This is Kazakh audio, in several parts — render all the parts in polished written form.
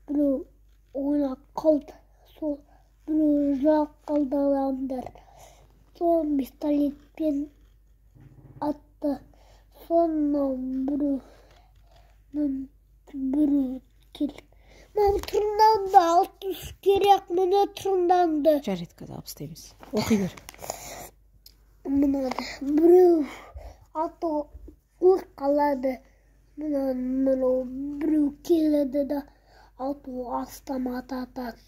біреу ойнап қалды, сол біреу жылап қалды адамдар. Сол пистолетпен атты. Сонан біреу келді. Мам, тұрынданды, алтын керек, мұны тұрынданды. Жарайды, қазір алып істейміз. Оқи бер. Біреу аты қалады. Біреу келеді да аты автомат атады.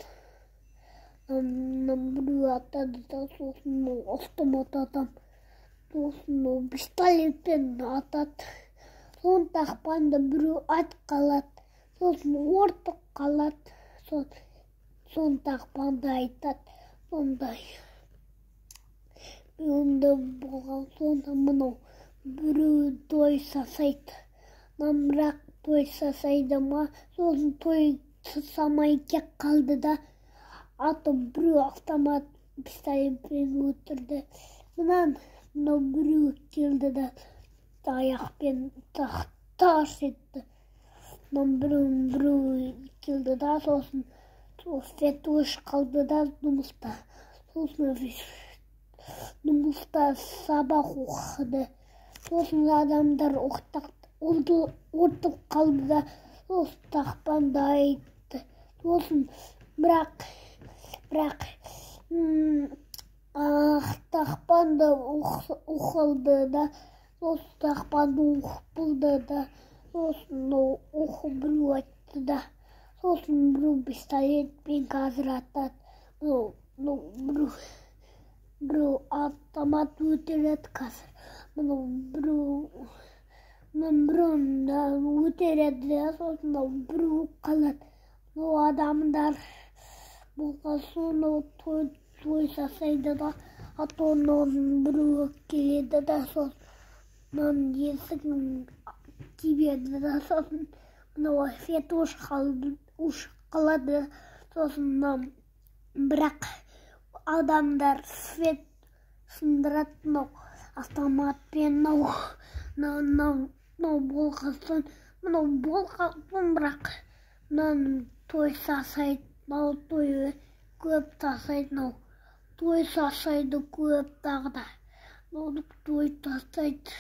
Біреу атады да сосын автомат атам. Сосын пистолетпен атады. Сосын тақпанды біреу ат қалады. Сосын ортық қалады. Сосын тақпанды айтады. Сондай. Онда болған сонда мынау біреу той жасайды. Бірақ той жасайды ма, сосын той жасамай кеп қалды да, аты біреу автомат пистолетпен өлтірді. Мынау біреу келді да, аяқпен тас етті. Біреу келді да, сосын фетуш қалды да жұмыста. Сосын жұмыста сабақ оқыды. Сосын адамдар ортып қалды да, сосын тақпанды айтты. Сосын бірақ тақпанды оқылды да, сосын тақпанды оқып болды да, сосын оқы біреу айтты да, сосын біреу пистолетпен қазір атады. Біреу автомат өтереді қазір. Біреу өтереді де, сосын біреу қалады. Адамдар болған соны той жасайды да, атынан біреу келеді да, сосын есігін тебеді да, сосын фетуш қалады. Сосын бірақ адамдар свет сындырады автоматпен болған соң, бірақ той жасайды, той көп жасайды, той жасайды көп тағы да. Той жасайды.